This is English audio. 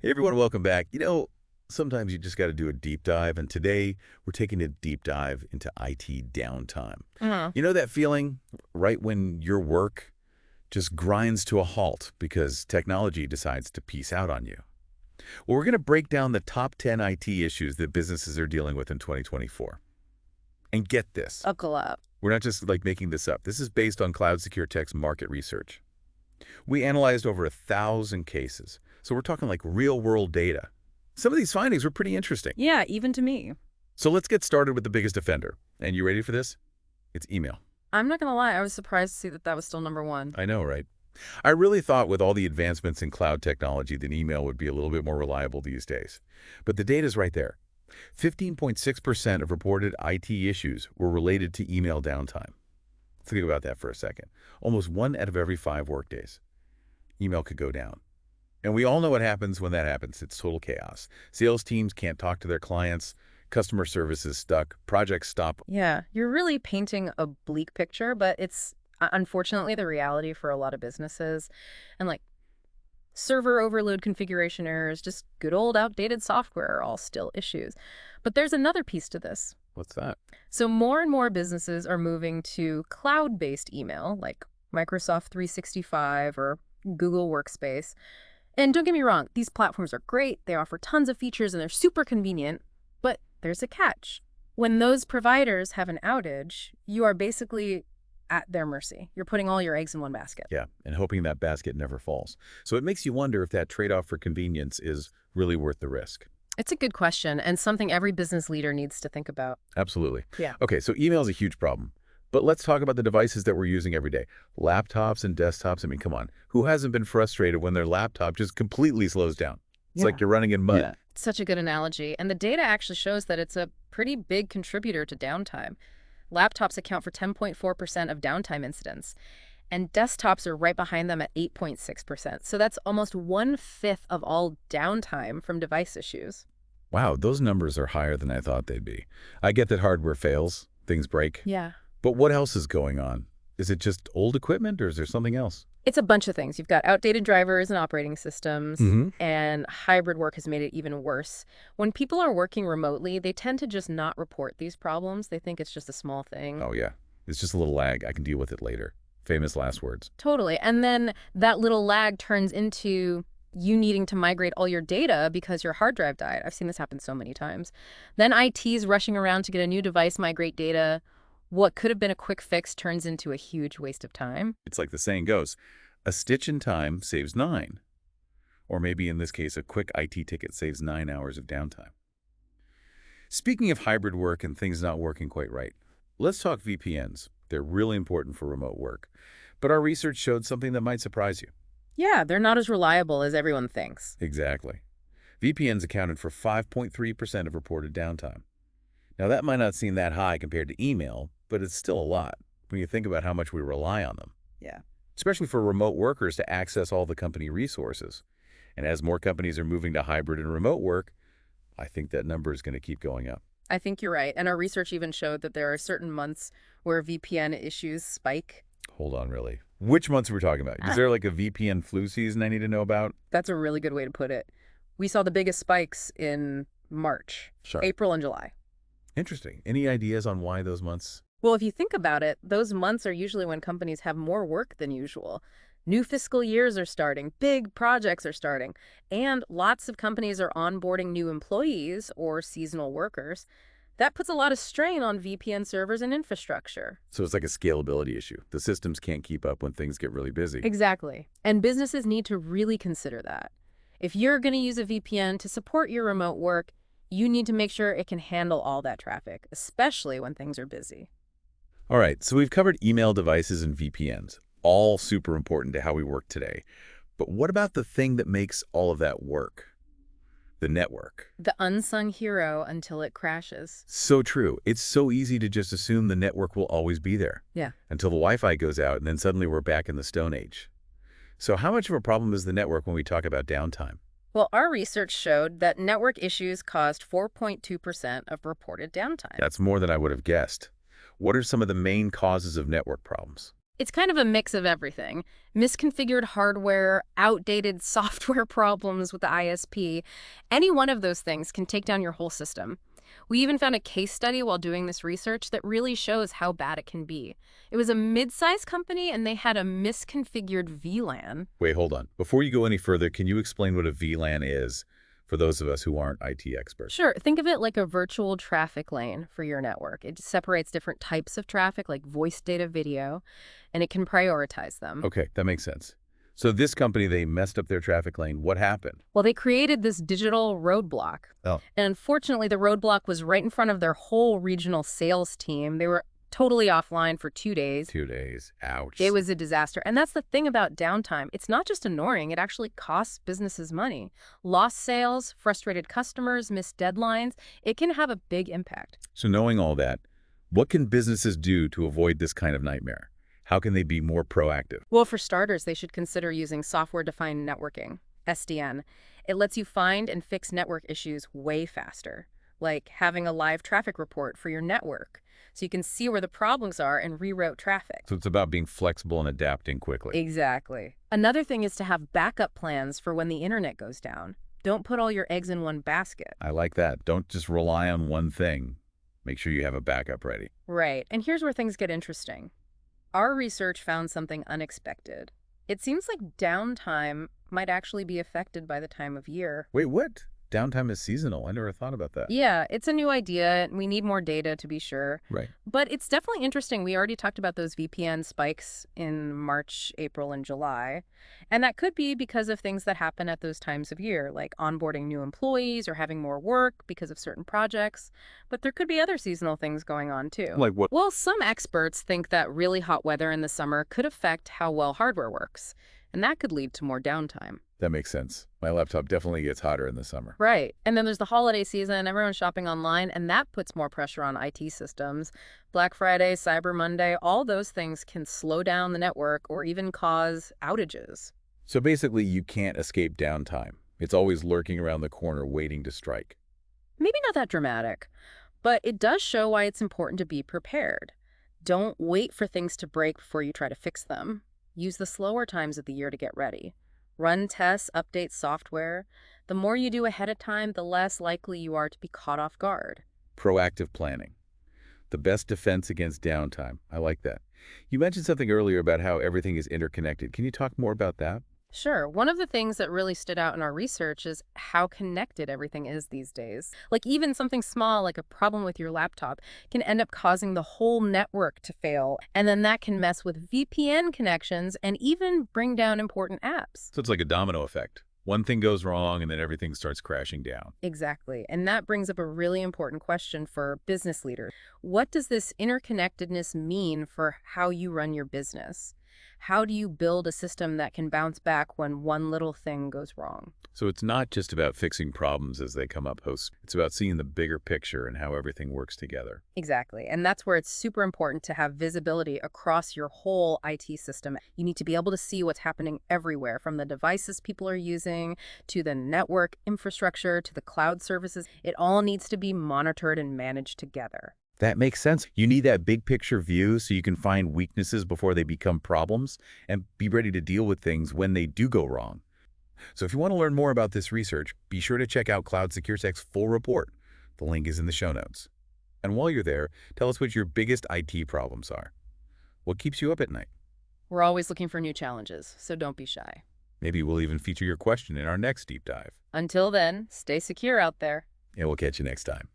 Hey everyone, welcome back. Sometimes you just got to do a deep dive, and today we're taking a deep dive into IT downtime. Mhm. You know that feeling right when your work just grinds to a halt because technology decides to peace out on you? Well, we're going to break down the top 10 IT issues that businesses are dealing with in 2024. And get this, Buckle up. we're not just making this up. This is based on CloudSecureTech's market research. We analyzed over 1,000 cases, so we're talking like real-world data. Some of these findings were pretty interesting. Yeah, even to me. So let's get started with the biggest offender. And you ready for this? It's email. I'm not gonna lie, I was surprised to see that that was still number one. I know, right? I really thought with all the advancements in cloud technology that email would be a little bit more reliable these days. But the data's right there. 15.6% of reported IT issues were related to email downtime. Think about that for a second. Almost 1 out of every 5 workdays. Email could go down. And we all know what happens when that happens. It's total chaos. Sales teams can't talk to their clients. Customer service is stuck. Projects stop. Yeah, you're really painting a bleak picture, but it's unfortunately the reality for a lot of businesses. And server overload, configuration errors, just good old outdated software are all still issues. But there's another piece to this. What's that? So more and more businesses are moving to cloud-based email, like Microsoft 365 or Google Workspace. And don't get me wrong, these platforms are great. They offer tons of features and they're super convenient. But there's a catch. When those providers have an outage, you are basically at their mercy. You're putting all your eggs in one basket. Yeah, and hoping that basket never falls. So it makes you wonder if that trade-off for convenience is really worth the risk. It's a good question and something every business leader needs to think about. Absolutely. Yeah. Okay, so email is a huge problem. But let's talk about the devices that we're using every day. Laptops and desktops. I mean, come on. Who hasn't been frustrated when their laptop just completely slows down? It's like Yeah. you're running in mud. Yeah. Such a good analogy. And the data actually shows that it's a pretty big contributor to downtime. Laptops account for 10.4% of downtime incidents, and desktops are right behind them at 8.6%. So that's almost 1/5 of all downtime from device issues. Wow, those numbers are higher than I thought they'd be. I get that hardware fails, things break. Yeah. But what else is going on? Is it just old equipment or is there something else? It's a bunch of things. You've got outdated drivers and operating systems, Mm-hmm. and hybrid work has made it even worse. When people are working remotely, they tend to just not report these problems. They think it's just a small thing. Oh, yeah. It's just a little lag. I can deal with it later. Famous last words. Totally. And then that little lag turns into you needing to migrate all your data because your hard drive died. I've seen this happen so many times. Then IT's rushing around to get a new device, migrate data. What could have been a quick fix turns into a huge waste of time. It's like the saying goes, a stitch in time saves 9. Or maybe in this case, a quick IT ticket saves 9 hours of downtime. Speaking of hybrid work and things not working quite right, let's talk VPNs. They're really important for remote work. But our research showed something that might surprise you. Yeah, they're not as reliable as everyone thinks. Exactly. VPNs accounted for 5.3% of reported downtime. Now, that might not seem that high compared to email, but it's still a lot when you think about how much we rely on them, Yeah. especially for remote workers to access all the company resources. And as more companies are moving to hybrid and remote work, I think that number is going to keep going up. I think you're right. And our research even showed that there are certain months where VPN issues spike. Hold on, really. Which months are we talking about? Is there like a VPN flu season I need to know about? That's a really good way to put it. We saw the biggest spikes in March, Sure. April, and July. Interesting. Any ideas on why those months? Well, if you think about it, those months are usually when companies have more work than usual. New fiscal years are starting, big projects are starting, and lots of companies are onboarding new employees or seasonal workers. That puts a lot of strain on VPN servers and infrastructure. So it's like a scalability issue. The systems can't keep up when things get really busy. Exactly. And businesses need to really consider that. If you're going to use a VPN to support your remote work, you need to make sure it can handle all that traffic, especially when things are busy. All right, so we've covered email devices and VPNs, all super important to how we work today. But what about the thing that makes all of that work? The network. The unsung hero until it crashes. So true. It's so easy to just assume the network will always be there Yeah. until the Wi-Fi goes out and then suddenly we're back in the Stone Age. So how much of a problem is the network when we talk about downtime? Well, our research showed that network issues caused 4.2% of reported downtime. That's more than I would have guessed. What are some of the main causes of network problems? It's kind of a mix of everything. Misconfigured hardware, outdated software problems with the ISP. Any one of those things can take down your whole system. We even found a case study while doing this research that really shows how bad it can be. It was a mid-sized company and they had a misconfigured VLAN. Wait, hold on. Before you go any further, can you explain what a VLAN is for those of us who aren't IT experts? Sure, think of it like a virtual traffic lane for your network. It separates different types of traffic like voice, data, video, and it can prioritize them. Okay, that makes sense. So this company, they messed up their traffic lane. What happened? Well, they created this digital roadblock. Oh, And unfortunately, the roadblock was right in front of their whole regional sales team. They were totally offline for 2 days. 2 days. Ouch. It was a disaster. And that's the thing about downtime. It's not just annoying, it actually costs businesses money. Lost sales, frustrated customers, missed deadlines. It can have a big impact. So knowing all that, what can businesses do to avoid this kind of nightmare? How can they be more proactive? Well, for starters, they should consider using software-defined networking, SDN. It lets you find and fix network issues way faster, like having a live traffic report for your network, so you can see where the problems are and reroute traffic. So it's about being flexible and adapting quickly. Exactly. Another thing is to have backup plans for when the internet goes down. Don't put all your eggs in one basket. I like that. Don't just rely on one thing. Make sure you have a backup ready. Right. And here's where things get interesting. Our research found something unexpected. It seems like downtime might actually be affected by the time of year. Wait, what? Downtime is seasonal. I never thought about that. Yeah, it's a new idea. We need more data to be sure. Right. But it's definitely interesting. We already talked about those VPN spikes in March, April, and July. And that could be because of things that happen at those times of year, like onboarding new employees or having more work because of certain projects. But there could be other seasonal things going on too. Like what? Well, some experts think that really hot weather in the summer could affect how well hardware works. And that could lead to more downtime. That makes sense. My laptop definitely gets hotter in the summer. Right. And then there's the holiday season, everyone's shopping online, and that puts more pressure on IT systems. Black Friday, Cyber Monday, all those things can slow down the network or even cause outages. So basically, you can't escape downtime. It's always lurking around the corner waiting to strike. Maybe not that dramatic, but it does show why it's important to be prepared. Don't wait for things to break before you try to fix them. Use the slower times of the year to get ready. Run tests, update software. The more you do ahead of time, the less likely you are to be caught off guard. Proactive planning. The best defense against downtime. I like that. You mentioned something earlier about how everything is interconnected. Can you talk more about that? Sure. One of the things that really stood out in our research is how connected everything is these days. Like even something small like a problem with your laptop can end up causing the whole network to fail. And then that can mess with VPN connections and even bring down important apps. So it's like a domino effect. One thing goes wrong and then everything starts crashing down. Exactly. And that brings up a really important question for business leaders. What does this interconnectedness mean for how you run your business? How do you build a system that can bounce back when one little thing goes wrong? So it's not just about fixing problems as they come up, hosts. It's about seeing the bigger picture and how everything works together. Exactly. And that's where it's super important to have visibility across your whole IT system. You need to be able to see what's happening everywhere, from the devices people are using to the network infrastructure to the cloud services. It all needs to be monitored and managed together. That makes sense. You need that big picture view so you can find weaknesses before they become problems and be ready to deal with things when they do go wrong. So if you want to learn more about this research, be sure to check out CloudSecureTech's full report. The link is in the show notes. And while you're there, tell us what your biggest IT problems are. What keeps you up at night? We're always looking for new challenges, so don't be shy. Maybe we'll even feature your question in our next deep dive. Until then, stay secure out there. And we'll catch you next time.